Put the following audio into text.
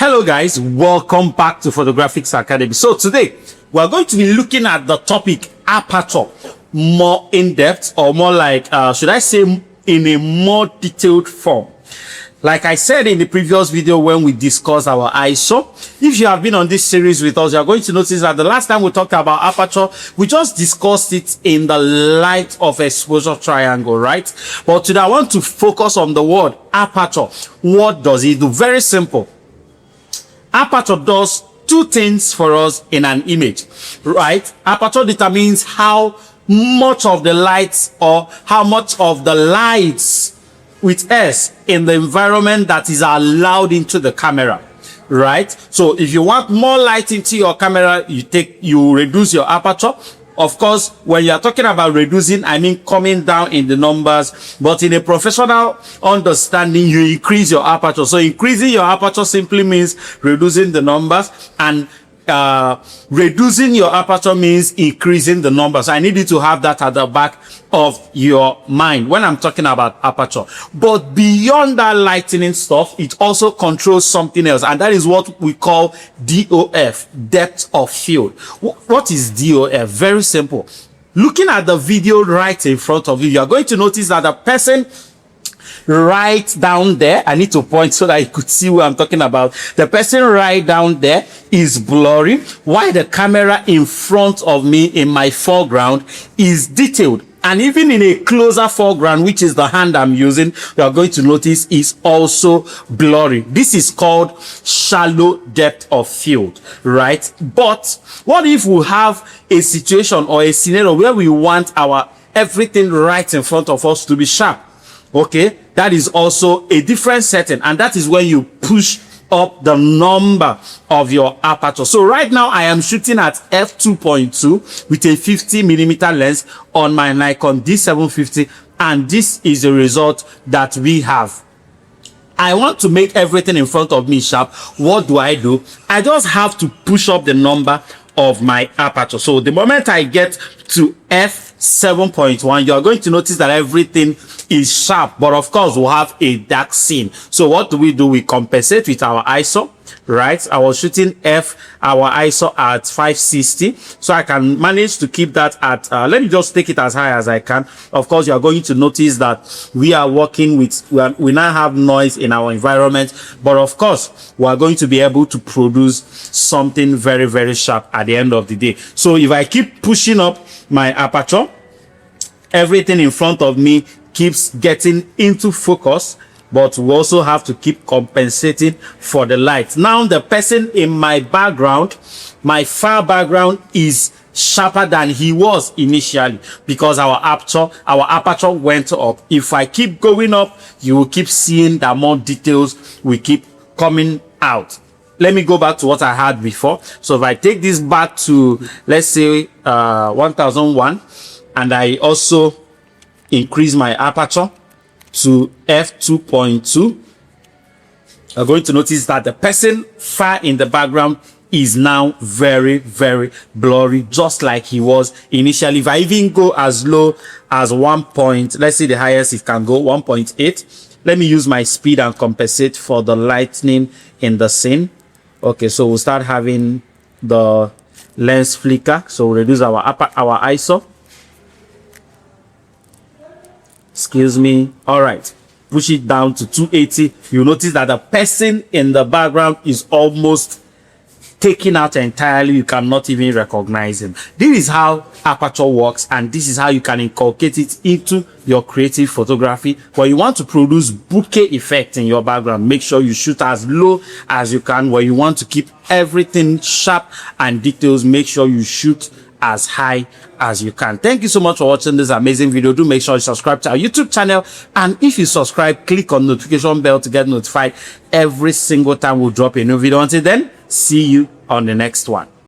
Hello guys, welcome back to Photographics Academy. So today we are going to be looking at the topic aperture more in depth, or more like should I say in a more detailed form. Like I said in the previous video when we discussed our ISO, if you have been on this series with us, you are going to notice that the last time we talked about aperture, we just discussed it in the light of exposure triangle, right? But today I want to focus on the word aperture. What does it do? Very simple. Aperture does two things for us in an image, right? Aperture determines how much of the lights, or how much of the lights with S in the environment that is allowed into the camera, right? So if you want more light into your camera, you reduce your aperture. Of course, when you are talking about reducing, I mean coming down in the numbers, but in a professional understanding, you increase your aperture. So increasing your aperture simply means reducing the numbers, and reducing your aperture means increasing the numbers. I need you to have that at the back of your mind when I'm talking about aperture. But beyond that lightening stuff, it also controls something else, and that is what we call DOF, depth of field. What is DOF? Very simple. Looking at the video right in front of you, you are going to notice that the person right down there, I need to point so that you could see what I'm talking about. The person right down there is blurry, while the camera in front of me in my foreground is detailed. And even in a closer foreground, which is the hand I'm using, you are going to notice is also blurry. This is called shallow depth of field, right? But what if we have a situation or a scenario where we want our everything right in front of us to be sharp? Okay, that is also a different setting, and that is when you push up the number of your aperture. So right now I am shooting at f2.2 with a 50mm lens on my Nikon D750, and this is the result that we have. I want to make everything in front of me sharp. What do? I just have to push up the number of my aperture. So the moment I get to f7.1, you're going to notice that everything is sharp, but of course we'll have a dark scene. So what do? We compensate with our ISO, right? I was shooting our ISO at 560, so I can manage to keep that at let me just take it as high as I can. Of course, you are going to notice that we are working with, we now have noise in our environment, but of course we are going to be able to produce something very, very sharp at the end of the day. So if I keep pushing up my aperture, everything in front of me keeps getting into focus, but we also have to keep compensating for the light. Now the person in my background, my far background, is sharper than he was initially because our aperture went up. If I keep going up, you will keep seeing that more details will keep coming out. Let me go back to what I had before. So if I take this back to, let's say 1001, and I also increase my aperture to f2.2, you're going to notice that the person far in the background is now very, very blurry, just like he was initially. If I even go as low as 1 point, let's say the highest it can go, 1.8. Let me use my speed and compensate for the lightning in the scene. Okay, so we'll start having the lens flicker, so we'll reduce our ISO. Excuse me. All right, push it down to 280. You notice that the person in the background is almost taken out entirely. You cannot even recognize him. This is how aperture works, and this is how you can inculcate it into your creative photography. When you want to produce bokeh effect in your background, make sure you shoot as low as you can. When you want to keep everything sharp and details, make sure you shoot as high as you can. Thank you so much for watching this amazing video. Do make sure you subscribe to our YouTube channel, and if you subscribe, click on the notification bell to get notified every single time we drop a new video. Until then, see you on the next one.